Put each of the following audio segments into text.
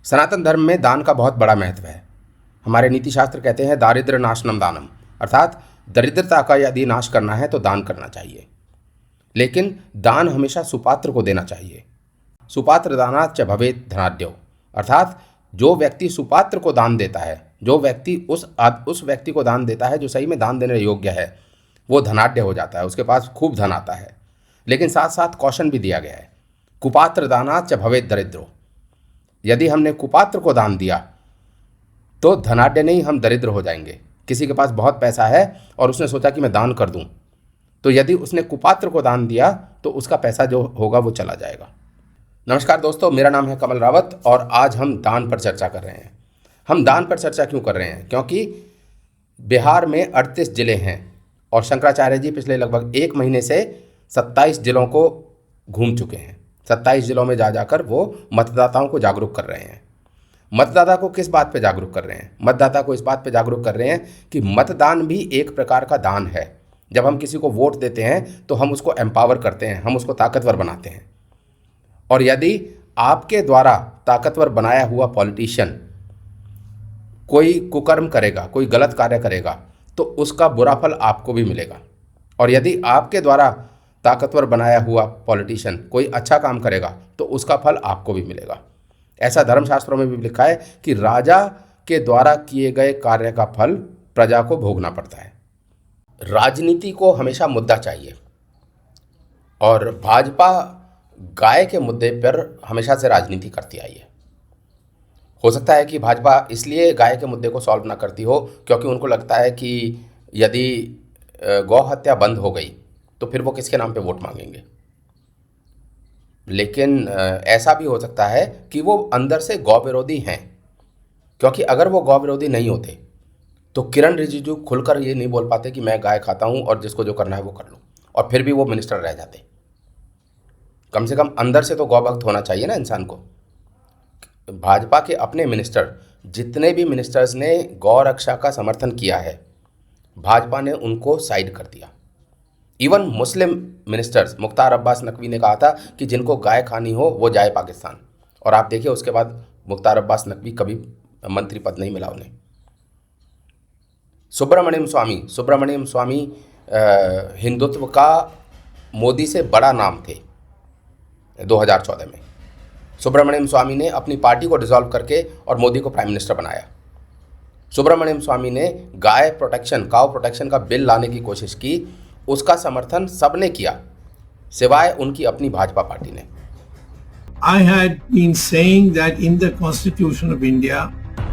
सनातन धर्म में दान का बहुत बड़ा महत्व है। हमारे नीति शास्त्र कहते हैं दारिद्र्य नाशनम दानम, अर्थात दरिद्रता का यदि नाश करना है तो दान करना चाहिए। लेकिन दान हमेशा सुपात्र को देना चाहिए। सुपात्र दानात् च भवेत् धनाढ्यो, अर्थात जो व्यक्ति सुपात्र को दान देता है, जो व्यक्ति उस व्यक्ति को दान देता है जो सही में दान देने योग्य है, वो धनाढ्य हो जाता है, उसके पास खूब धन आता है। लेकिन साथ साथ कौशन भी दिया गया है, कुपात्र दानात् च भवेत् दरिद्रो। यदि हमने कुपात्र को दान दिया तो धनाढ्य नहीं, हम दरिद्र हो जाएंगे। किसी के पास बहुत पैसा है और उसने सोचा कि मैं दान कर दूं, तो यदि उसने कुपात्र को दान दिया तो उसका पैसा जो होगा वो चला जाएगा। नमस्कार दोस्तों, मेरा नाम है कमल रावत और आज हम दान पर चर्चा कर रहे हैं। हम दान पर चर्चा क्यों कर रहे हैं? क्योंकि बिहार में 38 ज़िले हैं और शंकराचार्य जी पिछले लगभग 1 महीने से 27 ज़िलों को घूम चुके हैं। 27 ज़िलों में जाकर वो मतदाताओं को जागरूक कर रहे हैं। मतदाता को किस बात पे जागरूक कर रहे हैं? मतदाता को इस बात पे जागरूक कर रहे हैं कि मतदान भी एक प्रकार का दान है। जब हम किसी को वोट देते हैं तो हम उसको एम्पावर करते हैं, हम उसको ताकतवर बनाते हैं। और यदि आपके द्वारा ताकतवर बनाया हुआ पॉलिटिशियन कोई कुकर्म करेगा, कोई गलत कार्य करेगा, तो उसका बुरा फल आपको भी मिलेगा। और यदि आपके द्वारा ताकतवर बनाया हुआ पॉलिटिशियन कोई अच्छा काम करेगा तो उसका फल आपको भी मिलेगा। ऐसा धर्मशास्त्रों में भी लिखा है कि राजा के द्वारा किए गए कार्य का फल प्रजा को भोगना पड़ता है। राजनीति को हमेशा मुद्दा चाहिए और भाजपा गाय के मुद्दे पर हमेशा से राजनीति करती आई है। हो सकता है कि भाजपा इसलिए गाय के मुद्दे को सॉल्व ना करती हो क्योंकि उनको लगता है कि यदि गौ हत्या बंद हो गई तो फिर वो किसके नाम पे वोट मांगेंगे। लेकिन ऐसा भी हो सकता है कि वो अंदर से गौ विरोधी हैं, क्योंकि अगर वो गौ विरोधी नहीं होते तो किरण रिजिजू खुलकर ये नहीं बोल पाते कि मैं गाय खाता हूँ और जिसको जो करना है वो कर लो, और फिर भी वो मिनिस्टर रह जाते। कम से कम अंदर से तो गौ भक्त होना चाहिए ना इंसान को। भाजपा के अपने मिनिस्टर, जितने भी मिनिस्टर्स ने गौ रक्षा का समर्थन किया है, भाजपा ने उनको साइड कर दिया। इवन मुस्लिम मिनिस्टर्स, मुख्तार अब्बास नकवी ने कहा था कि जिनको गाय खानी हो वो जाए पाकिस्तान, और आप देखिए उसके बाद मुख्तार अब्बास नकवी कभी मंत्री पद नहीं मिला उन्हें। सुब्रमण्यम स्वामी हिंदुत्व का मोदी से बड़ा नाम थे 2014 में। सुब्रमण्यम स्वामी ने अपनी पार्टी को डिसॉल्व करके और मोदी को प्राइम मिनिस्टर बनाया। सुब्रमण्यम स्वामी ने गाय प्रोटेक्शन, काउ प्रोटेक्शन का बिल लाने की कोशिश की, उसका समर्थन सबने किया सिवाय उनकी अपनी भाजपा पार्टी ने। I had been saying that in the Constitution of India,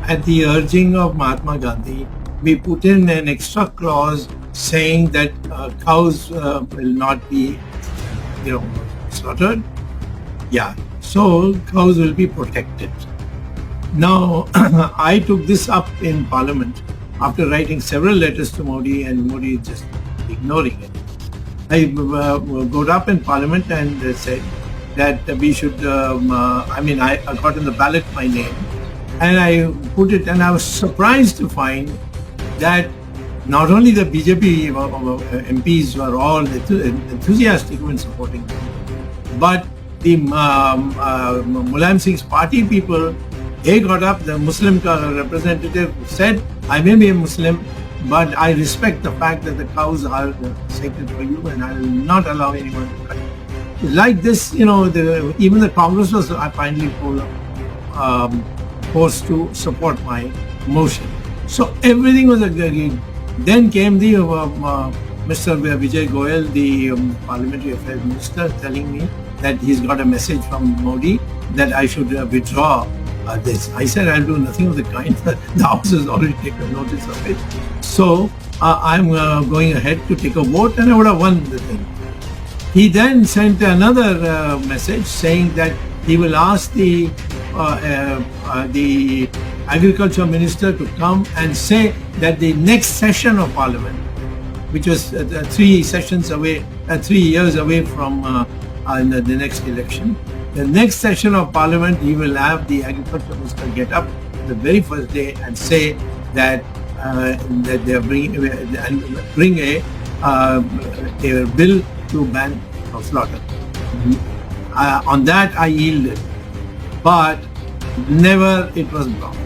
at the urging of Mahatma Gandhi, we put in an extra clause saying that cows will not be, slaughtered. Yeah, so cows will be protected. Now, I took this up in Parliament after writing several letters to Modi, and Modi just ignoring it. I got up in Parliament and said that we should, I got in the ballot my name and I put it, and I was surprised to find that not only the BJP MPs were all enthusiastic in supporting them, but the Mulayam Singh's party people, they got up, the Muslim representative said, I may be a Muslim, but I respect the fact that the cows are sacred for you and I will not allow anyone to cut it. Like this, even the Congress was finally forced to support my motion. So everything was agreed. Then came the Mr. Vijay Goyal, the Parliamentary Affairs Minister, telling me that he's got a message from Modi that I should withdraw this. I said I'll do nothing of the kind. The House has already taken notice of it. So I'm going ahead to take a vote and I would have won the thing. He then sent another message saying that he will ask the Agriculture Minister to come and say that the next session of Parliament, which was 3 years away from the next election, the next session of Parliament, he will have the Agriculture Minister get up the very first day and say that they bring a bill to ban slaughter. On that I yielded. But Never it was blocked.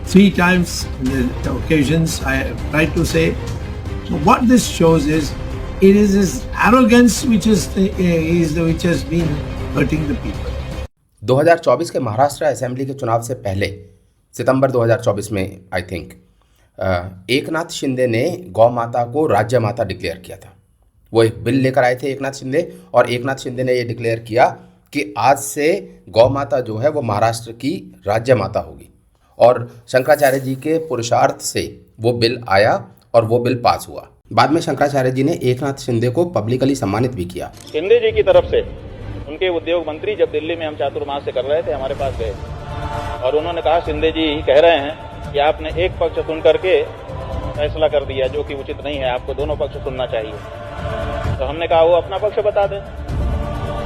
3 times in the occasions I have tried to say. So what this shows is it is this arrogance which which has been hurting the people. 2024 के Maharashtra assembly के चुनाव से पहले सितंबर 2024 में I think Eknath Shinde ने गौ माता को राज्य माता डिक्लेयर किया था। वो एक बिल लेकर आए थे एकनाथ शिंदे, और एकनाथ शिंदे ने ये डिक्लेयर किया कि आज से गौ माता जो है वो महाराष्ट्र की राज्य माता होगी। और शंकराचार्य जी के पुरुषार्थ से वो बिल आया और वो बिल पास हुआ। बाद में शंकराचार्य जी ने एकनाथ शिंदे को पब्लिकली सम्मानित भी किया। शिंदे जी की तरफ से उनके उद्योग मंत्री जब दिल्ली में हम चातुर्मास से कर रहे थे, हमारे पास गए और उन्होंने कहा शिंदे जी कह रहे हैं कि आपने एक पक्ष सुन करके फैसला कर दिया जो कि उचित नहीं है, आपको दोनों पक्ष सुनना चाहिए। तो हमने कहा वो अपना पक्ष बता दें।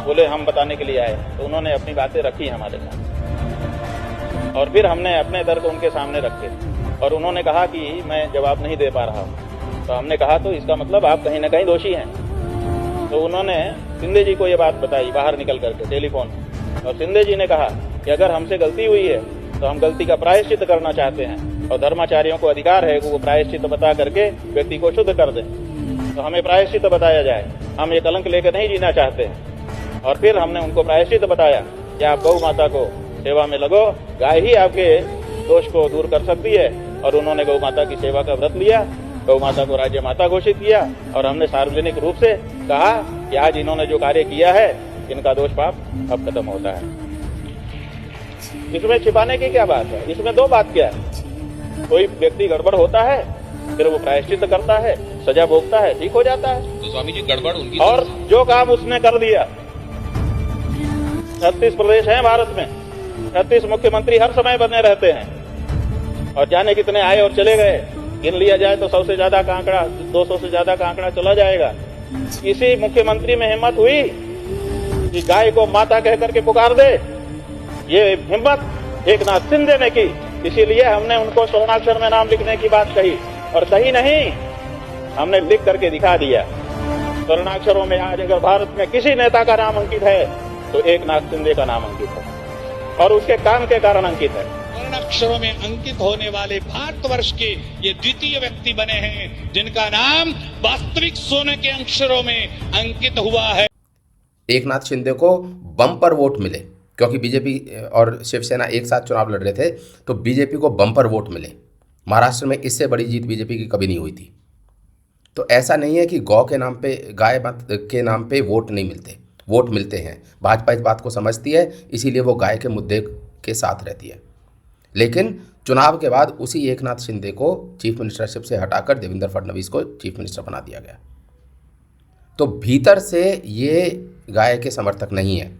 बोले हम बताने के लिए आए। तो उन्होंने अपनी बातें रखी हमारे साथ और फिर हमने अपने तर्क उनके सामने रखे और उन्होंने कहा कि मैं जवाब नहीं दे पा रहा हूँ। तो हमने कहा तो इसका मतलब आप कहीं ना कहीं दोषी हैं। तो उन्होंने शिंदे जी को ये बात बताई बाहर निकल करके टेलीफोन, और शिंदे जी ने कहा कि अगर हमसे गलती हुई है तो हम गलती का प्रायश्चित करना चाहते हैं और धर्माचार्यों को अधिकार है कि वो प्रायश्चित बता करके व्यक्ति को शुद्ध कर दें। तो हमें प्रायश्चित बताया जाए, हम ये कलंक लेकर नहीं जीना चाहते हैं। और फिर हमने उनको प्रायश्चित बताया कि आप गौ माता को सेवा में लगो, गाय ही आपके दोष को दूर कर सकती है। और उन्होंने गौ माता की सेवा का व्रत लिया, गौ माता को राज्य माता घोषित किया और हमने सार्वजनिक रूप से कहा कि आज इन्होंने जो कार्य किया है इनका दोष पाप अब खत्म होता है। इसमें छिपाने की क्या बात है? इसमें दो बात क्या है, कोई व्यक्ति गड़बड़ होता है फिर वो प्रायश्चित करता है, सजा भोगता है, ठीक हो जाता है। तो स्वामी जी गड़बड़ उनकी और जो काम उसने कर दिया, 36 प्रदेश हैं भारत में, 36 मुख्यमंत्री हर समय बने रहते हैं और जाने कितने आए और चले गए। गिन लिया जाए तो 100 से ज्यादा का आंकड़ा, 200 से ज्यादा का आंकड़ा चला जाएगा। किसी मुख्यमंत्री में हिम्मत हुई कि गाय को माता कह करके पुकार दे? ये हिम्मत एकनाथ शिंदे ने की। इसीलिए हमने उनको स्वर्णाक्षर में नाम लिखने की बात कही, और सही नहीं हमने लिख करके दिखा दिया। स्वर्णाक्षरों में आज अगर भारत में किसी नेता का नाम अंकित है तो एकनाथ शिंदे का नाम अंकित है और उसके काम के कारण अंकित है। अक्षरों में अंकित होने वाले भारतवर्ष के ये द्वितीय व्यक्ति बने हैं जिनका नाम वास्तविक सोने के अक्षरों में अंकित हुआ है। एकनाथ शिंदे को बम्पर वोट मिले, क्योंकि बीजेपी और शिवसेना एक साथ चुनाव लड़ रहे थे, तो बीजेपी को बम्पर वोट मिले। महाराष्ट्र में इससे बड़ी जीत बीजेपी की कभी नहीं हुई थी। तो ऐसा नहीं है कि गौ के नाम पे, गाय के नाम पे वोट नहीं मिलते, वोट मिलते हैं। भाजपा इस बात को समझती है, इसीलिए वो गाय के मुद्दे के साथ रहती है। लेकिन चुनाव के बाद उसी एकनाथ शिंदे को चीफ मिनिस्टरशिप से हटाकर देवेंद्र फडणवीस को चीफ मिनिस्टर बना दिया गया। तो भीतर से ये गाय के समर्थक नहीं है,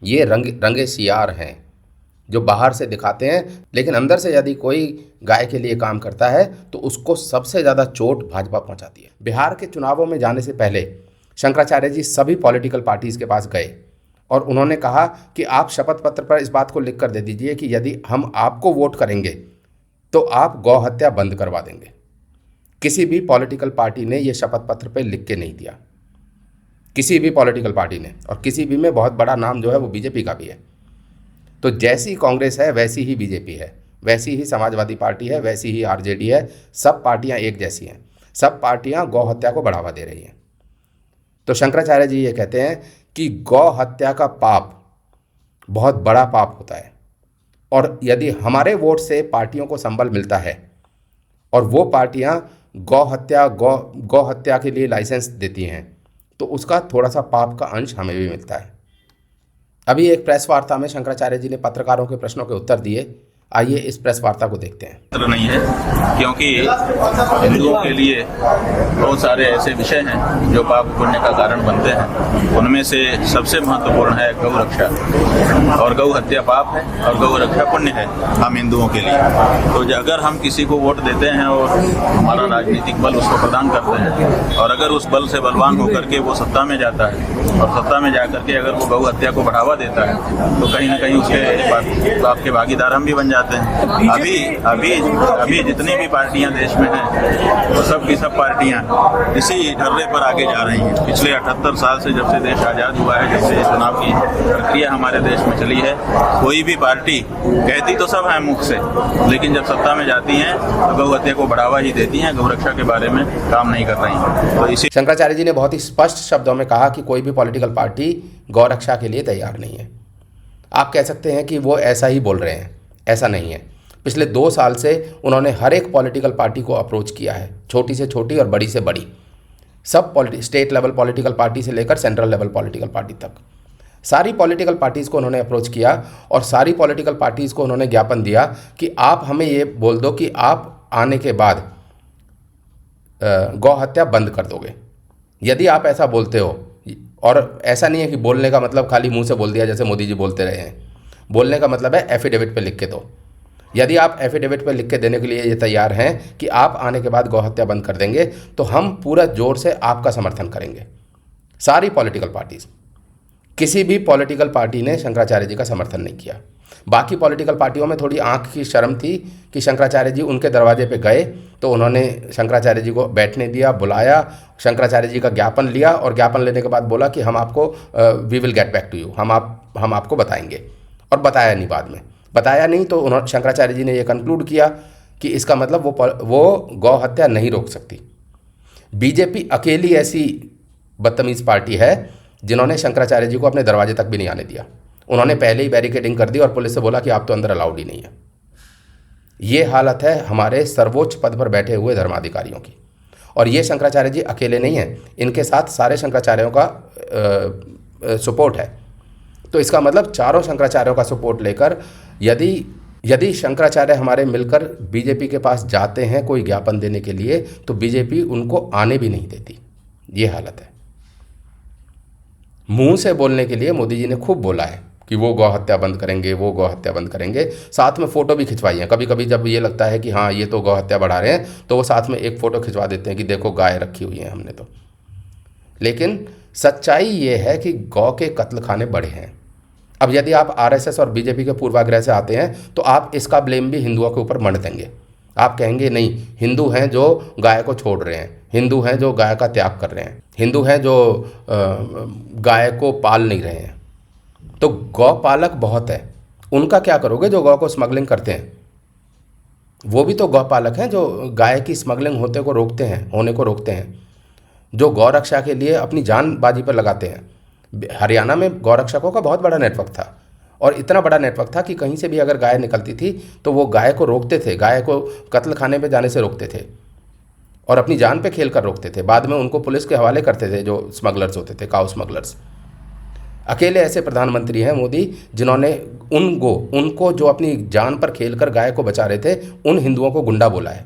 ये रंगे सियार हैं जो बाहर से दिखाते हैं, लेकिन अंदर से यदि कोई गाय के लिए काम करता है तो उसको सबसे ज़्यादा चोट भाजपा पहुंचाती है। बिहार के चुनावों में जाने से पहले शंकराचार्य जी सभी पॉलिटिकल पार्टीज़ के पास गए और उन्होंने कहा कि आप शपथ पत्र पर इस बात को लिख कर दे दीजिए कि यदि हम आपको वोट करेंगे तो आप गौ हत्या बंद करवा देंगे। किसी भी पॉलिटिकल पार्टी ने ये शपथ पत्र पर लिख के नहीं दिया, किसी भी पॉलिटिकल पार्टी ने, और किसी भी में बहुत बड़ा नाम जो है वो बीजेपी का भी है। तो जैसी कांग्रेस है वैसी ही बीजेपी है, वैसी ही समाजवादी पार्टी है, वैसी ही आरजेडी है। सब पार्टियां एक जैसी हैं, सब पार्टियां गौ हत्या को बढ़ावा दे रही हैं। तो शंकराचार्य जी ये कहते हैं कि गौ हत्या का पाप बहुत बड़ा पाप होता है, और यदि हमारे वोट से पार्टियों को संबल मिलता है और वो पार्टियां गौ हत्या के लिए लाइसेंस देती हैं तो उसका थोड़ा सा पाप का अंश हमें भी मिलता है। अभी एक प्रेस वार्ता में शंकराचार्य जी ने पत्रकारों के प्रश्नों के उत्तर दिए। आइए इस प्रेस वार्ता को देखते हैं। नहीं है, क्योंकि हिंदुओं के लिए बहुत सारे ऐसे विषय हैं जो पाप पुण्य का कारण बनते हैं। उनमें से सबसे महत्वपूर्ण है गौ रक्षा, और गौ हत्या पाप है और गौ रक्षा पुण्य है हम हिंदुओं के लिए। तो अगर हम किसी को वोट देते हैं और हमारा राजनीतिक बल उसको प्रदान करते हैं, और अगर उस बल से बलवान होकर के वो सत्ता में जाता है और सत्ता में जा करके अगर वो गौ हत्या को बढ़ावा देता है तो कहीं ना कहीं उसके पाप के भागीदार हम भी बन जाते हैं। जाते हैं। अभी जितनी भी पार्टियां देश में हैं वो सब की सब पार्टियां इसी ढर्रे पर आगे जा रही हैं। पिछले 78 साल से जब से देश आज़ाद हुआ है, जब से चुनाव की प्रक्रिया हमारे देश में चली है, कोई भी पार्टी कहती तो सब है मुख से, लेकिन जब सत्ता में जाती हैं तो गौ हत्या को बढ़ावा ही देती हैं, गौ रक्षा के बारे में काम नहीं कर रही हैं। तो इसी शंकराचार्य जी ने बहुत ही स्पष्ट शब्दों में कहा कि कोई भी पॉलिटिकल पार्टी गौ रक्षा के लिए तैयार नहीं है। आप कह सकते हैं कि वो ऐसा ही बोल रहे हैं, ऐसा नहीं है। पिछले 2 साल से उन्होंने हर एक पॉलिटिकल पार्टी को अप्रोच किया है, छोटी से छोटी और बड़ी से बड़ी, सब स्टेट लेवल पॉलिटिकल पार्टी से लेकर सेंट्रल लेवल पॉलिटिकल पार्टी तक सारी पॉलिटिकल पार्टीज़ को उन्होंने अप्रोच किया और सारी पॉलिटिकल पार्टीज़ को उन्होंने ज्ञापन दिया कि आप हमें ये बोल दो कि आप आने के बाद गौ हत्या बंद कर दोगे। यदि आप ऐसा बोलते हो, और ऐसा नहीं है कि बोलने का मतलब खाली मुंह से बोल दिया जैसे मोदी जी बोलते रहे हैं, बोलने का मतलब है एफिडेविट पे लिख के दो। यदि आप एफिडेविट पे लिख के देने के लिए ये तैयार हैं कि आप आने के बाद गौ हत्या बंद कर देंगे, तो हम पूरा जोर से आपका समर्थन करेंगे। सारी पॉलिटिकल पार्टीज, किसी भी पॉलिटिकल पार्टी ने शंकराचार्य जी का समर्थन नहीं किया। बाकी पॉलिटिकल पार्टियों में थोड़ी आंख की शर्म थी कि शंकराचार्य जी उनके दरवाजे पे गए तो उन्होंने शंकराचार्य जी को बैठने दिया, बुलाया, शंकराचार्य जी का ज्ञापन लिया और ज्ञापन लेने के बाद बोला कि हम आपको we will get back to you, हम आपको बताएंगे, और बताया नहीं। बाद में बताया नहीं तो उन्होंने शंकराचार्य जी ने ये कंक्लूड किया कि इसका मतलब वो गौ हत्या नहीं रोक सकती। बीजेपी अकेली ऐसी बदतमीज़ पार्टी है जिन्होंने शंकराचार्य जी को अपने दरवाजे तक भी नहीं आने दिया। उन्होंने पहले ही बैरिकेडिंग कर दी और पुलिस से बोला कि आप तो अंदर अलाउड ही नहीं है। ये हालत है हमारे सर्वोच्च पद पर बैठे हुए धर्माधिकारियों की। और ये शंकराचार्य जी अकेले नहीं हैं, इनके साथ सारे शंकराचार्यों का सपोर्ट है। तो इसका मतलब चारों शंकराचार्यों का सपोर्ट लेकर यदि शंकराचार्य हमारे मिलकर बीजेपी के पास जाते हैं कोई ज्ञापन देने के लिए, तो बीजेपी उनको आने भी नहीं देती। ये हालत है। मुंह से बोलने के लिए मोदी जी ने खूब बोला है कि वो गौ हत्या बंद करेंगे, वो गौ हत्या बंद करेंगे। साथ में फ़ोटो भी खिंचवाई हैं। कभी कभी जब ये लगता है कि हाँ ये तो गौ हत्या बढ़ा रहे हैं, तो वो साथ में एक फ़ोटो खिंचवा देते हैं कि देखो गाय रखी हुई है हमने तो। लेकिन सच्चाई ये है कि गौ के कत्ल खाने बढ़े हैं। अब यदि आप आरएसएस और बीजेपी के पूर्वाग्रह से आते हैं तो आप इसका ब्लेम भी हिंदुओं के ऊपर मढ़ देंगे। आप कहेंगे नहीं, हिंदू हैं जो गाय को छोड़ रहे हैं, हिंदू हैं जो गाय का त्याग कर रहे हैं, हिंदू हैं जो गाय को पाल नहीं रहे हैं। तो गौ पालक बहुत है, उनका क्या करोगे जो गौ को स्मगलिंग करते हैं? वो भी तो गौ पालक हैं जो गाय की स्मगलिंग होने को रोकते हैं, जो गौ रक्षा के लिए अपनी जान बाजी पर लगाते हैं। हरियाणा में गौ रक्षकों का बहुत बड़ा नेटवर्क था, और इतना बड़ा नेटवर्क था कि कहीं से भी अगर गाय निकलती थी तो वो गाय को रोकते थे, गाय को कत्ल खाने पे जाने से रोकते थे और अपनी जान पे खेल कर रोकते थे। बाद में उनको पुलिस के हवाले करते थे जो स्मगलर्स होते थे, काउ स्मगलर्स। अकेले ऐसे प्रधानमंत्री हैं मोदी जिन्होंने उनको जो अपनी जान पर खेल कर गाय को बचा रहे थे, उन हिंदुओं को गुंडा बोला है।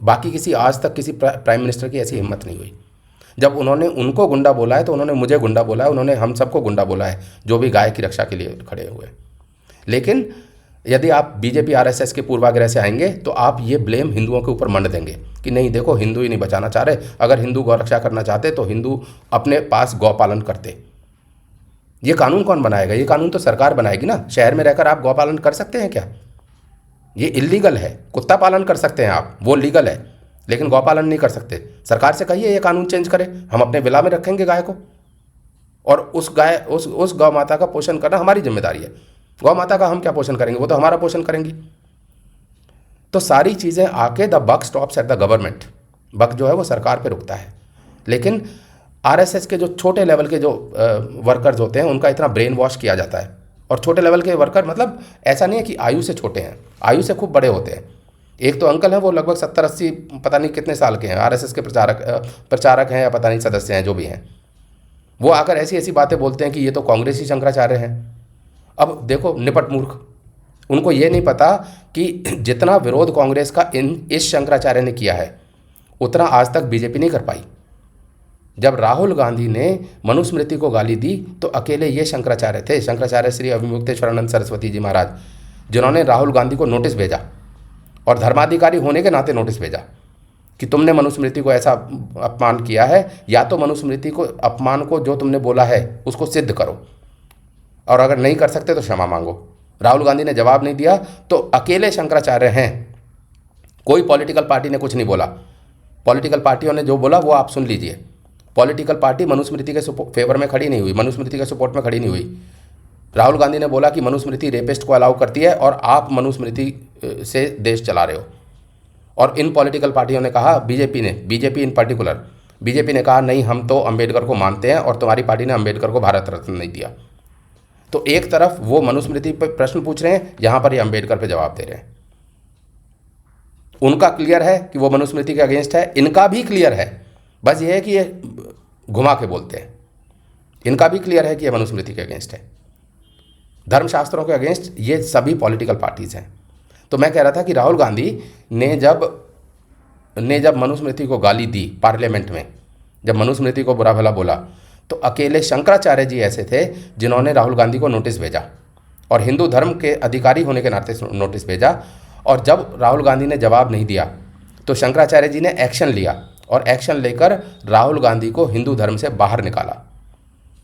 बाकी आज तक किसी प्राइम मिनिस्टर की ऐसी हिम्मत नहीं हुई। जब उन्होंने उनको गुंडा बोला है तो उन्होंने मुझे गुंडा बोला है, उन्होंने हम सबको गुंडा बोला है जो भी गाय की रक्षा के लिए खड़े हुए। लेकिन यदि आप बीजेपी आरएसएस के पूर्वाग्रह से आएंगे तो आप ये ब्लेम हिंदुओं के ऊपर मंड देंगे कि नहीं देखो हिंदू ही नहीं बचाना चाह रहे, अगर हिंदू गौ रक्षा करना चाहते तो हिंदू अपने पास गौ पालन करते। ये कानून कौन बनाएगा? ये कानून तो सरकार बनाएगी ना। शहर में रहकर आप गौ पालन कर सकते हैं क्या? ये इलीगल है। कुत्ता पालन कर सकते हैं आप, वो लीगल है, लेकिन गौ पालन नहीं कर सकते। सरकार से कहिए ये कानून चेंज करे, हम अपने विला में रखेंगे गाय को, और उस गौ माता का पोषण करना हमारी जिम्मेदारी है। गौ माता का हम क्या पोषण करेंगे, वो तो हमारा पोषण करेंगी। तो सारी चीज़ें आके the buck stops at the government. Buck जो है वो सरकार पे रुकता है। लेकिन आरएसएस के जो छोटे लेवल के जो वर्कर्स होते हैं उनका इतना ब्रेन वॉश किया जाता है। और छोटे लेवल के वर्कर मतलब ऐसा नहीं है कि आयु से छोटे हैं, आयु से खूब बड़े होते हैं। एक तो अंकल हैं, वो लगभग 70-80 पता नहीं कितने साल के हैं, आरएसएस के प्रचारक हैं या पता नहीं सदस्य हैं, जो भी हैं। वो आकर ऐसी ऐसी बातें बोलते हैं कि ये तो कांग्रेसी शंकराचार्य हैं। अब देखो निपट मूर्ख, उनको ये नहीं पता कि जितना विरोध कांग्रेस का इस शंकराचार्य ने किया है उतना आज तक बीजेपी नहीं कर पाई। जब राहुल गांधी ने मनुस्मृति को गाली दी तो अकेले ये शंकराचार्य थे, शंकराचार्य श्री अविमुक्तेश्वरानंद सरस्वती जी महाराज, जिन्होंने राहुल गांधी को नोटिस भेजा और धर्माधिकारी होने के नाते नोटिस भेजा कि तुमने मनुस्मृति को ऐसा अपमान किया है, या तो मनुस्मृति को अपमान को जो तुमने बोला है उसको सिद्ध करो, और अगर नहीं कर सकते तो क्षमा मांगो। राहुल गांधी ने जवाब नहीं दिया तो अकेले शंकराचार्य हैं, कोई पॉलिटिकल पार्टी ने कुछ नहीं बोला। पॉलिटिकल पार्टियों ने जो बोला वो आप सुन लीजिए। पॉलिटिकल पार्टी मनुस्मृति के फेवर में खड़ी नहीं हुई, मनुस्मृति के सपोर्ट में खड़ी नहीं हुई। राहुल गांधी ने बोला कि मनुस्मृति रेपिस्ट को अलाउ करती है और आप मनुस्मृति से देश चला रहे हो। और इन पॉलिटिकल पार्टियों ने कहा, बीजेपी इन पर्टिकुलर, बीजेपी ने कहा नहीं हम तो अंबेडकर को मानते हैं और तुम्हारी पार्टी ने अंबेडकर को भारत रत्न नहीं दिया। तो एक तरफ वो मनुस्मृति पर प्रश्न पूछ रहे हैं, यहाँ पर ये अंबेडकर पे जवाब दे रहे हैं। उनका क्लियर है कि वो मनुस्मृति के अगेंस्ट है, इनका भी क्लियर है, बस ये है कि ये घुमा के बोलते हैं। इनका भी क्लियर है कि ये मनुस्मृति के अगेंस्ट है, धर्मशास्त्रों के अगेंस्ट ये सभी पॉलिटिकल पार्टीज हैं। तो मैं कह रहा था कि राहुल गांधी ने जब मनुस्मृति को गाली दी पार्लियामेंट में, जब मनुस्मृति को बुरा भला बोला, तो अकेले शंकराचार्य जी ऐसे थे जिन्होंने राहुल गांधी को नोटिस भेजा और हिंदू धर्म के अधिकारी होने के नाते नोटिस भेजा। और जब राहुल गांधी ने जवाब नहीं दिया तो शंकराचार्य जी ने एक्शन लिया और एक्शन लेकर राहुल गांधी को हिंदू धर्म से बाहर निकाला।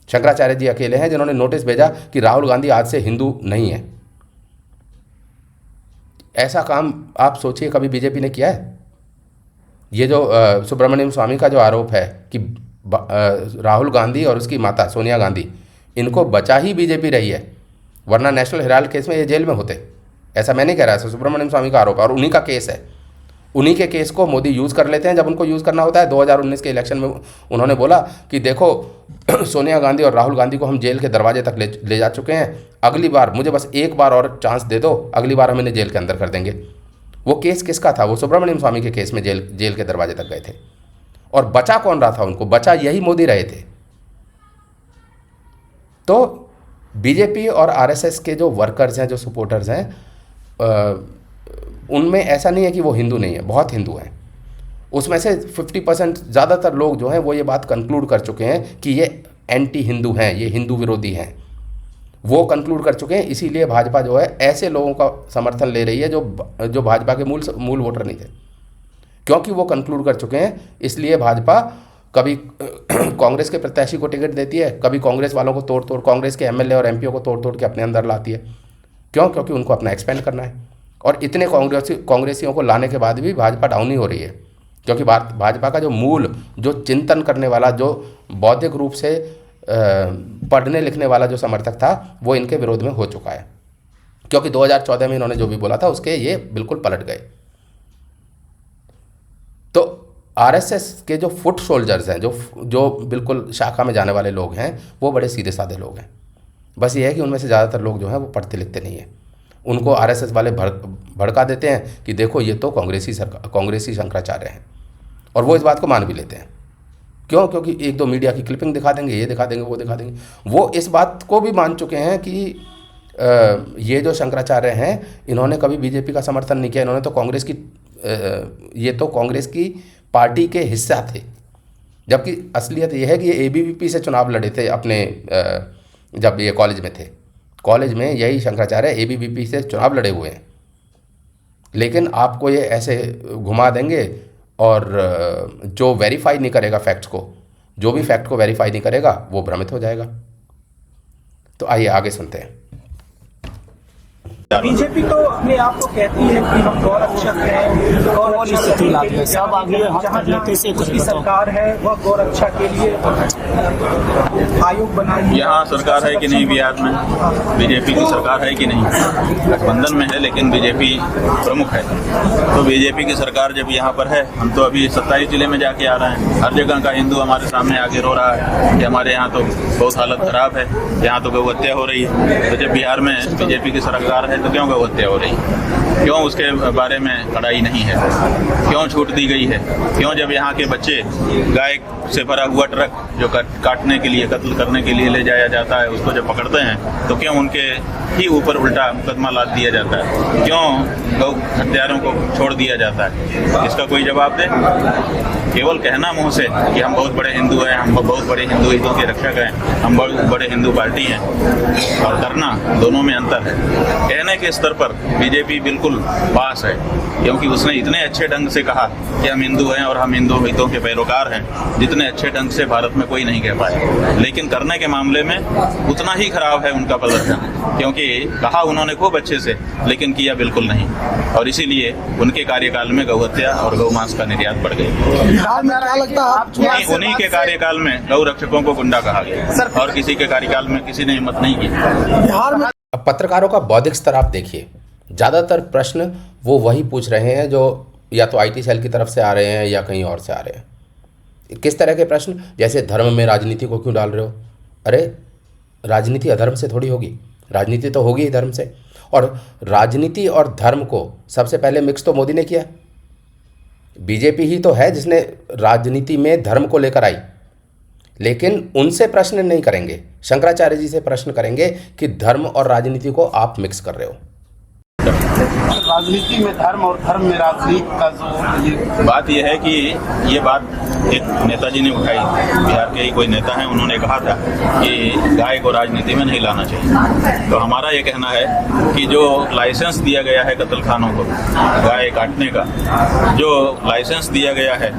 शंकराचार्य जी अकेले हैं जिन्होंने नोटिस भेजा कि राहुल गांधी आज से हिंदू नहीं है। ऐसा काम आप सोचिए कभी बीजेपी ने किया है? ये जो सुब्रमण्यम स्वामी का जो आरोप है कि राहुल गांधी और उसकी माता सोनिया गांधी, इनको बचा ही बीजेपी रही है, वरना नेशनल हेराल्ड केस में ये जेल में होते। ऐसा मैं नहीं कह रहा, सुब्रमण्यम स्वामी का आरोप है और उन्हीं का केस है। उन्हीं के केस को मोदी यूज़ कर लेते हैं जब उनको यूज़ करना होता है। 2019 के इलेक्शन में उन्होंने बोला कि देखो सोनिया गांधी और राहुल गांधी को हम जेल के दरवाजे तक ले जा चुके हैं, अगली बार मुझे बस एक बार और चांस दे दो, अगली बार हम इन्हें जेल के अंदर कर देंगे। वो केस किसका था? वो सुब्रमण्यम स्वामी के केस में जेल के दरवाजे तक गए थे। और बचा कौन रहा था उनको? बचा यही मोदी रहे थे। तो बीजेपी और आरएसएस के जो वर्कर्स हैं, जो सपोर्टर्स हैं, उनमें ऐसा नहीं है कि वो हिंदू नहीं है, बहुत हिंदू हैं। उसमें से 50% ज़्यादातर लोग जो हैं वो ये बात कंक्लूड कर चुके हैं कि ये एंटी हिंदू हैं, ये हिंदू विरोधी हैं, वो कंक्लूड कर चुके हैं। इसीलिए भाजपा जो है ऐसे लोगों का समर्थन ले रही है जो भाजपा के मूल वोटर नहीं थे, क्योंकि वो कंक्लूड कर चुके हैं। इसलिए भाजपा कभी कांग्रेस के प्रत्याशी को टिकट देती है, कभी कांग्रेस वालों को तोड़ कांग्रेस के एमएलए और एमपीओ को तोड़ के अपने अंदर लाती है। क्यों? क्योंकि उनको अपना एक्सपेंड करना है। और इतने कांग्रेसियों को लाने के बाद भी भाजपा डाउन ही हो रही है, क्योंकि भाजपा का जो मूल, जो चिंतन करने वाला, जो बौद्धिक रूप से पढ़ने लिखने वाला जो समर्थक था, वो इनके विरोध में हो चुका है। क्योंकि 2014 में इन्होंने जो भी बोला था उसके ये बिल्कुल पलट गए। तो आरएसएस के जो फुट सोल्जर्स हैं, जो बिल्कुल शाखा में जाने वाले लोग हैं, वो बड़े सीधे साधे लोग हैं। बस ये है कि उनमें से ज़्यादातर लोग जो हैं वो पढ़ते लिखते नहीं हैं। उनको आरएसएस वाले भड़का देते हैं कि देखो ये तो कांग्रेसी शंकराचार्य हैं, और वो इस बात को मान भी लेते हैं। क्यों? क्योंकि एक दो मीडिया की क्लिपिंग दिखा देंगे, ये दिखा देंगे, वो दिखा देंगे। वो इस बात को भी मान चुके हैं कि ये जो शंकराचार्य हैं, इन्होंने कभी बीजेपी का समर्थन नहीं किया, इन्होंने तो ये तो कांग्रेस की पार्टी के हिस्सा थे। जबकि असलियत ये है कि ये एबीवीपी से चुनाव लड़े थे अपने, जब ये कॉलेज में थे। कॉलेज में यही शंकराचार्य एबीवीपी से चुनाव लड़े हुए हैं। लेकिन आपको ये ऐसे घुमा देंगे, और जो वेरीफाई नहीं करेगा फैक्ट्स को, जो भी फैक्ट को वेरीफाई नहीं करेगा वो भ्रमित हो जाएगा। तो आइए आगे सुनते हैं। बीजेपी तो अपने आप को कहती है कि हम गौरक्षक हैं, उसकी सरकार है वह गौरक्षा के लिए आयोग बनाई। यहाँ सरकार है कि नहीं बिहार में? बीजेपी की सरकार है कि नहीं? गठबंधन में है लेकिन बीजेपी प्रमुख है। तो बीजेपी की सरकार जब यहाँ पर है, हम तो अभी 27 जिले में जाके आ रहे हैं, हर जगह का हिंदू हमारे सामने आके रो रहा है कि हमारे यहाँ तो बहुत हालत खराब है, यहाँ तो गौ हत्या हो रही है। तो जब बिहार में बीजेपी की सरकार है तो क्यों गौ हत्या हो रही है? क्यों उसके बारे में कड़ाई नहीं है? क्यों छूट दी गई है? क्यों जब यहाँ के बच्चे गाय से भरा हुआ ट्रक जो काटने के लिए, कत्ल करने के लिए ले जाया जाता है, उसको जब पकड़ते हैं तो क्यों उनके ही ऊपर उल्टा मुकदमा लाद दिया जाता है? क्यों गौ हत्यारों को छोड़ दिया जाता है? इसका कोई जवाब दे। केवल कहना मुंह से कि हम बहुत बड़े हिंदू हैं, हम बहुत बड़े हिंदू हितों के रक्षक हैं, हम बहुत बड़े हिंदू पार्टी हैं, और करना दोनों में अंतर है। कहने के स्तर पर बीजेपी बिल्कुल पास है, क्योंकि उसने इतने अच्छे ढंग से कहा कि हम हिंदू हैं और हम हिंदू हितों के पैरोकार हैं, जितने अच्छे ढंग से भारत में कोई नहीं कह पाया। लेकिन करने के मामले में उतना ही खराब है उनका प्रदर्शन, क्योंकि कहा उन्होंने खूब अच्छे से, लेकिन किया बिल्कुल नहीं, और इसीलिए उनके कार्यकाल में गौ हत्या और गौ मांस का निर्यात बढ़ गई। बिहार में क्या लगता है उन्हीं के कार्यकाल में गौ रक्षकों को गुंडा कहा गया, और किसी के कार्यकाल में किसी ने हिम्मत नहीं की। बिहार में अब पत्रकारों का बौद्धिक स्तर आप देखिए, ज़्यादातर प्रश्न वो वही पूछ रहे हैं जो या तो आईटी सेल की तरफ से आ रहे हैं या कहीं और से आ रहे हैं। किस तरह के प्रश्न? जैसे धर्म में राजनीति को क्यों डाल रहे हो? अरे राजनीति अधर्म से थोड़ी होगी, राजनीति तो होगी ही धर्म से। और राजनीति और धर्म को सबसे पहले मिक्स तो मोदी ने किया। बीजेपी ही तो है जिसने राजनीति में धर्म को लेकर आई, लेकिन उनसे प्रश्न नहीं करेंगे, शंकराचार्य जी से प्रश्न करेंगे कि धर्म और राजनीति को आप मिक्स कर रहे हो। राजनीति में धर्म और धर्म में राजनीति का जो ये बात यह है कि ये बात एक नेताजी ने उठाई, बिहार के ही कोई नेता हैं, उन्होंने कहा था कि गाय को राजनीति में नहीं लाना चाहिए। तो हमारा ये कहना है कि जो लाइसेंस दिया गया है कत्लखानों को गाय काटने का, जो लाइसेंस दिया गया है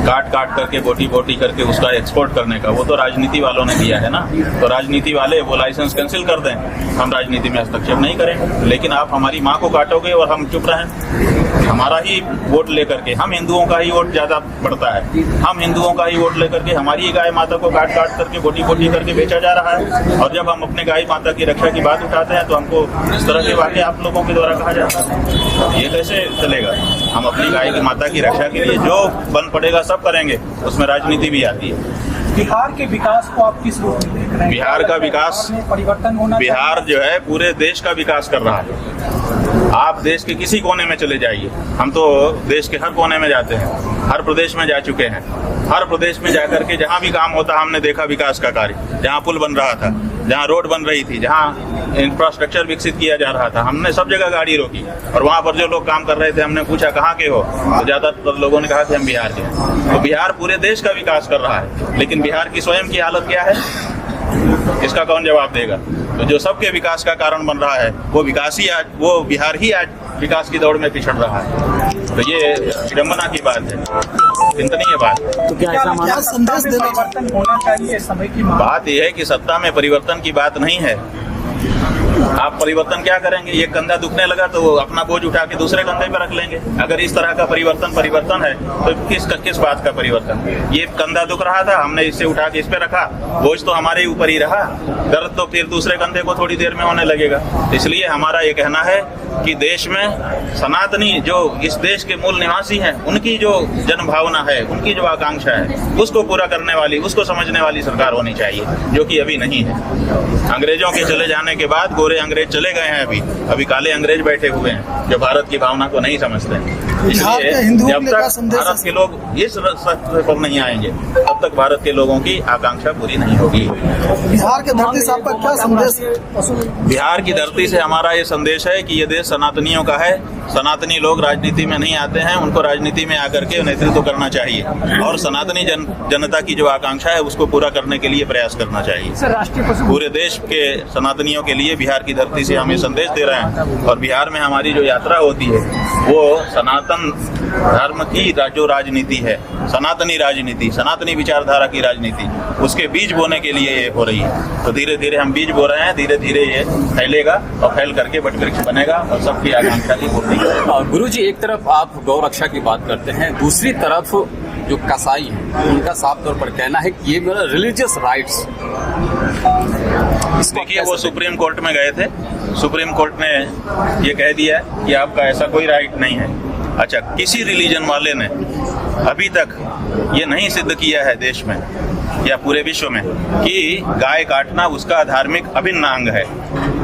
काट काट करके बोटी बोटी करके उसका एक्सपोर्ट करने का, वो तो राजनीति वालों ने दिया है ना। तो राजनीति वाले वो लाइसेंस कैंसिल कर दें, हम राजनीति में हस्तक्षेप नहीं करें। लेकिन आप हमारी माँ को काटोगे और हम चुप रहें, हमारा ही वोट लेकर के, हम हिंदुओं का ही वोट ज्यादा बढ़ता है, हम हिंदुओं का ही वोट लेकर के हमारी गाय माता को काट काट करके बोटी बोटी करके बेचा जा रहा है। और जब हम अपने गाय माता की रक्षा की बात उठाते हैं तो हमको इस तरह के वाक्य आप लोगों के द्वारा कहा जाता है। ये कैसे चलेगा? हम अपनी गाय की माता की रक्षा के लिए जो बन पड़ेगा सब करेंगे, उसमें राजनीति भी आती है। बिहार के विकास को आप किस रूप में देख रहे हैं? बिहार का विकास, परिवर्तन होना, बिहार जो है पूरे देश का विकास कर रहा है। आप देश के किसी कोने में चले जाइए, हम तो देश के हर कोने में जाते हैं, हर प्रदेश में जा चुके हैं। हर प्रदेश में जाकर के जहाँ भी काम होता हमने देखा विकास का कार्य, जहाँ पुल बन रहा था, जहाँ रोड बन रही थी, जहाँ इंफ्रास्ट्रक्चर विकसित किया जा रहा था, हमने सब जगह गाड़ी रोकी। और वहाँ पर जो लोग काम कर रहे थे हमने पूछा कहाँ के हो, तो ज्यादातर लोगों ने कहा कि हम बिहार के हैं। तो बिहार पूरे देश का विकास कर रहा है, लेकिन बिहार की स्वयं की हालत क्या है, इसका कौन जवाब देगा? तो जो सबके विकास का कारण बन रहा है वो विकास ही आज, वो बिहार ही आज विकास की दौड़ में पिछड़ रहा है। तो ये विडंबना की बात है, चिंतनीय बात है। तो क्या संदेश देना परिवर्तन होना चाहिए समय की मांग? बात यह है कि सत्ता में परिवर्तन की बात नहीं है। आप परिवर्तन क्या करेंगे? ये कंधा दुखने लगा तो अपना बोझ उठा के दूसरे कंधे पे रख लेंगे। अगर इस तरह का परिवर्तन है तो किस बात का परिवर्तन? ये कंधा दुख रहा था, हमने इससे उठा के इस पे रखा, बोझ तो हमारे ऊपर ही रहा, दर्द तो फिर दूसरे कंधे को थोड़ी देर में होने लगेगा। इसलिए हमारा ये कहना है कि देश में सनातनी जो इस देश के मूल निवासी हैं, उनकी जो जन भावना है, उनकी जो आकांक्षा है, उसको पूरा करने वाली, उसको समझने वाली सरकार होनी चाहिए, जो कि अभी नहीं है। अंग्रेजों के चले जाने के बाद गोरे अंग्रेज चले गए हैं, अभी काले अंग्रेज बैठे हुए हैं जो भारत की भावना को नहीं समझते। इसलिए जब तक भारत के लोग इस रास्ते पर नहीं आएंगे तब तक भारत के लोगों की आकांक्षा पूरी नहीं होगी। बिहार के धरती से आपका क्या संदेश? बिहार की धरती से हमारा ये संदेश है कि ये देश सनातनियों का है। सनातनी लोग राजनीति में नहीं आते हैं, उनको राजनीति में आकर के नेतृत्व करना चाहिए और सनातनी जनता की जो आकांक्षा है उसको पूरा करने के लिए प्रयास करना चाहिए। पूरे देश के सनातनियों के लिए बिहार की धरती से हम ये संदेश दे रहे हैं। और बिहार में हमारी जो यात्रा होती है वो सनातन धर्म की जो राजनीति है, सनातनी राजनीति, सनातनी विचारधारा की राजनीति, उसके बीज बोने के लिए ये हो रही है। तो धीरे धीरे हम बीज बो रहे हैं, धीरे धीरे ये फैलेगा और फैल करके वट वृक्ष बनेगा और सबकी आकांक्षा की पूर्ति करेगा। गुरुजी, एक तरफ आप गौ रक्षा की बात करते हैं, दूसरी तरफ जो कसाई है उनका साफ तौर पर कहना है कि ये मेरा रिलीजियस राइट्स। देखिए, वो सुप्रीम कोर्ट में गए थे, सुप्रीम कोर्ट ने ये कह दिया कि आपका ऐसा कोई राइट नहीं है। अच्छा, किसी रिलीजन वाले ने अभी तक ये नहीं सिद्ध किया है देश में या पूरे विश्व में कि गाय काटना उसका धार्मिक अभिन्न अंग है।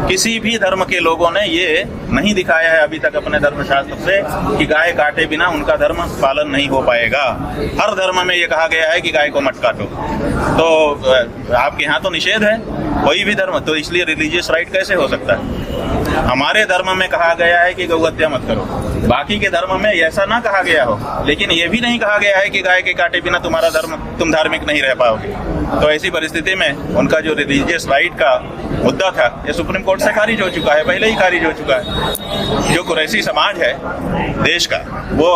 किसी भी धर्म के लोगों ने ये नहीं दिखाया है अभी तक अपने धर्मशास्त्र से कि गाय काटे बिना उनका धर्म पालन नहीं हो पाएगा। हर धर्म में ये कहा गया है कि गाय को मत काटो। तो आपके यहाँ तो निषेध है कोई भी धर्म, तो इसलिए रिलीजियस राइट कैसे हो सकता है? हमारे धर्म में कहा गया है कि गौ हत्या मत करो, बाकी के धर्म में ऐसा ना कहा गया हो, लेकिन ये भी नहीं कहा गया है कि गाय के काटे बिना तुम्हारा धर्म, तुम धार्मिक नहीं रह पाओगे। तो ऐसी परिस्थिति में उनका जो रिलीजियस राइट का मुद्दा था, ये सुप्रीम कोर्ट से खारिज हो चुका है, पहले ही खारिज हो चुका है। जो कुरैशी समाज है देश का, वो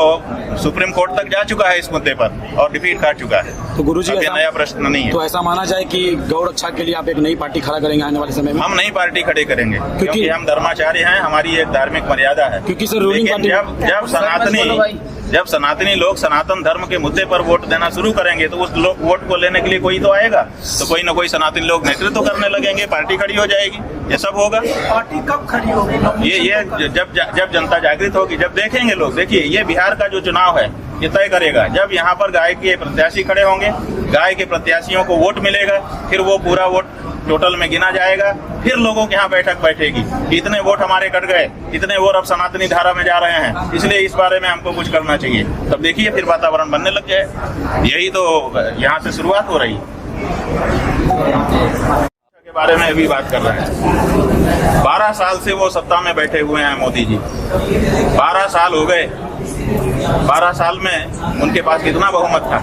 सुप्रीम कोर्ट तक जा चुका है इस मुद्दे पर और डिफीट खा चुका है। तो गुरुजी, ये नया प्रश्न नहीं है। तो ऐसा माना जाए कि गौ रक्षा के लिए आप एक नई पार्टी खड़ा करेंगे आने वाले समय में? हम नई पार्टी खड़े करेंगे क्योंकि हम धर्माचार्य हैं, हमारी एक धार्मिक मर्यादा है। क्योंकि सर रूलिंग पार्टी जब सनातनी लोग सनातन धर्म के मुद्दे पर वोट देना शुरू करेंगे तो उस वोट को लेने के लिए कोई तो आएगा, तो कोई ना कोई सनातनी लोग नेतृत्व करने लगेंगे, पार्टी खड़ी हो जाएगी, ये सब होगा। पार्टी कब खड़ी होगी? ये जब जनता जागृत होगी, जब देखेंगे लोग। देखिए, ये बिहार का जो चुनाव है ये तय करेगा। जब यहाँ पर गाय के प्रत्याशी खड़े होंगे, गाय के प्रत्याशियों को वोट मिलेगा, फिर वो पूरा वोट टोटल में गिना जाएगा, फिर लोगों के यहाँ बैठक बैठेगी कि इतने वोट हमारे कट गए, इतने वोट अब सनातनी धारा में जा रहे हैं, इसलिए इस बारे में हमको कुछ करना चाहिए। तब देखिए फिर वातावरण बनने लग जाए। यही तो यहाँ से शुरुआत हो रही के बारे में अभी बात कर रहे हैं। 12 साल से वो सत्ता में बैठे हुए हैं मोदी जी, 12 साल हो गए। 12 साल में उनके पास कितना बहुमत था?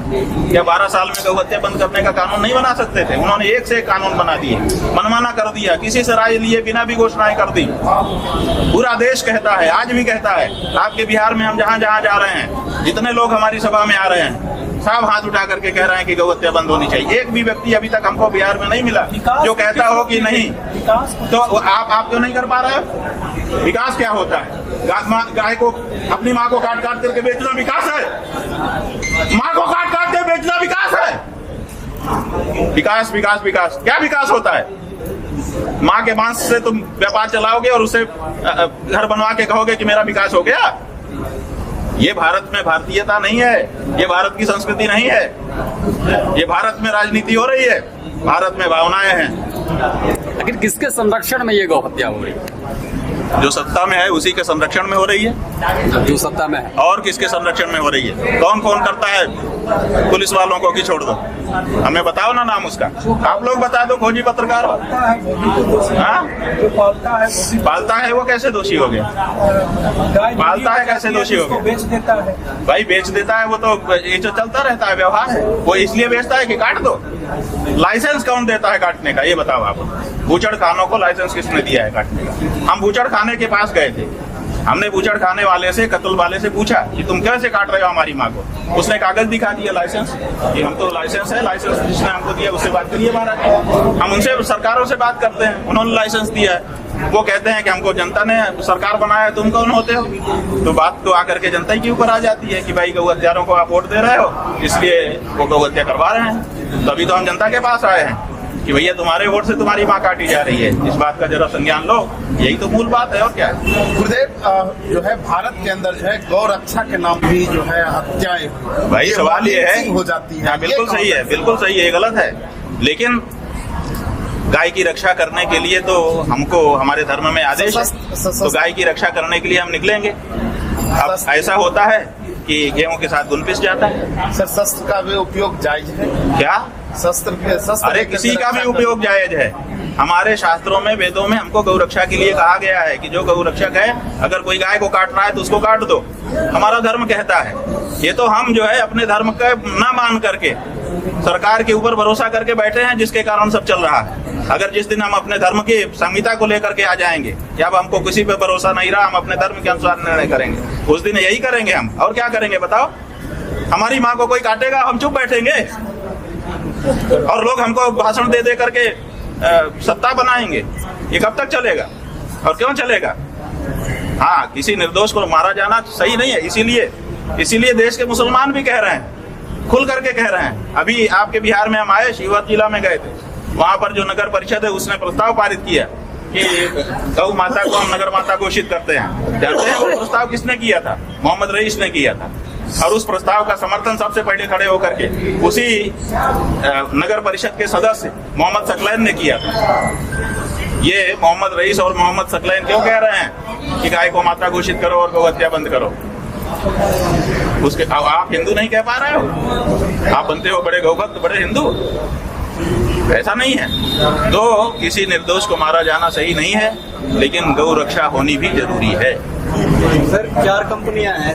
क्या 12 साल में गौ हत्या बंद करने का कानून नहीं बना सकते थे? उन्होंने एक से एक कानून बना दिए, मनमाना कर दिया, किसी से राय लिए बिना भी घोषणाएं कर दी। पूरा देश कहता है, आज भी कहता है। आपके बिहार में हम जहाँ जहाँ जा रहे हैं, जितने लोग हमारी सभा में आ रहे हैं, सब हाथ उठा करके कह रहे हैं कि गौ हत्या बंद होनी चाहिए। एक भी व्यक्ति अभी तक हमको बिहार में नहीं मिला जो कहता हो कि नहीं। तो आप क्यों नहीं कर पा रहे हो? विकास क्या होता है? गाय को, अपनी माँ को काट काट करके बेचना विकास है? माँ को काट काट के बेचना विकास है? विकास विकास विकास, क्या विकास होता है? माँ के मांस से तुम व्यापार चलाओगे और उसे घर बनवा के कहोगे कि मेरा विकास हो गया? ये भारत में भारतीयता नहीं है, ये भारत की संस्कृति नहीं है। ये भारत में राजनीति हो रही है, भारत में भावनाएं हैं। लेकिन किसके संरक्षण में ये गौ हत्या हो रही है? जो सत्ता में है उसी के संरक्षण में हो रही है। जो सत्ता में है और किसके संरक्षण में हो रही है? कौन कौन करता है? पुलिस वालों को की छोड़ दो, हमें बताओ ना नाम उसका। आप लोग बता दो, खोजी पत्रकार हो। पालता है वो कैसे दोषी हो गया? पालता है कैसे दोषी हो गया? बेच देता है भाई, बेच देता है वो तो ये जो चलता रहता है, व्यवहार है वो। इसलिए बेचता है कि काट दो। लाइसेंस कौन देता है काटने का, ये बताओ आप। बूचड़ खानों को लाइसेंस किसने दिया है काटने का? हम बूचड़ खाने के पास गए थे, हमने बूचड़ खाने वाले से, कत्ल वाले से पूछा कि तुम कैसे काट रहे हो हमारी माँ को? उसने कागज दिखा दिया, लाइसेंस, कि हम तो लाइसेंस है, लाइसेंस जिसने हमको दिया उससे बात करिए महाराज। हम उनसे, सरकारों से बात करते हैं, उन्होंने लाइसेंस दिया है। वो कहते हैं कि हमको जनता ने सरकार बनाया है, तुम कौन होते हो? तो बात तो आकर के जनता ही के ऊपर आ जाती है कि भाई गौ हत्यारों को आप वोट दे रहे हो, इसलिए वो गौ हत्या करवा रहे हैं। तभी तो हम जनता के पास आए हैं कि भैया तुम्हारे वोट से तुम्हारी माँ काटी जा रही है, इस बात का जरा संज्ञान लो। यही तो मूल बात है, और क्या है? गुरुदेव, जो है भारत के अंदर जो है गौ रक्षा के नाम भी जो है हत्याएं, भाई सवाल ये है हो जाती है। बिल्कुल सही है, बिल्कुल सही है, गलत है। लेकिन गाय की रक्षा करने के लिए तो हमको हमारे धर्म में आदेश है, तो गाय की रक्षा करने के लिए हम निकलेंगे। अब ऐसा होता है कि गेहूं के साथ गुन पिस जाता है। सर, शस्त्र का भी उपयोग जायज है क्या? शस्त्र अरे किसी का भी उपयोग जायज है। हमारे शास्त्रों में, वेदों में हमको गौ रक्षा के लिए कहा गया है कि जो गौ रक्षक है, अगर कोई गाय को काट रहा है तो उसको काट दो, हमारा धर्म कहता है। ये तो हम जो है अपने धर्म का ना मान करके सरकार के ऊपर भरोसा करके बैठे हैं, जिसके कारण सब चल रहा है। अगर जिस दिन हम अपने धर्म की संहिता को लेकर के आ जाएंगे कि अब हमको किसी पे भरोसा नहीं रहा, हम अपने धर्म के अनुसार निर्णय करेंगे, उस दिन यही करेंगे हम। और क्या करेंगे बताओ? हमारी माँ को कोई काटेगा, हम चुप बैठेंगे और लोग हमको भाषण दे दे करके सत्ता बनाएंगे? ये कब तक चलेगा और क्यों चलेगा? हाँ, किसी निर्दोष को मारा जाना सही नहीं है। इसीलिए देश के मुसलमान भी कह रहे हैं, खुल करके कह रहे हैं। अभी आपके बिहार में हम आए, शिवहर जिला में गए थे, वहां पर जो नगर परिषद है उसने प्रस्ताव पारित किया कि गौ माता को हम नगर माता घोषित करते हैं। जानते हैं वो प्रस्ताव किसने किया था? मोहम्मद रईस ने किया था। और उस प्रस्ताव का समर्थन सबसे पहले खड़े होकर के उसी नगर परिषद के सदस्य मोहम्मद सकलैन ने किया था। ये मोहम्मद रईस और मोहम्मद सकलैन क्यों कह रहे हैं कि गाय को माता घोषित करो और गौ हत्या बंद करो? उसके आप हिंदू नहीं कह पा रहे हो? आप बनते हो बड़े गौभक्त, बड़े हिंदू। ऐसा नहीं है। तो किसी निर्दोष को मारा जाना सही नहीं है, लेकिन गौ रक्षा होनी भी जरूरी है। सर 4 कंपनियां हैं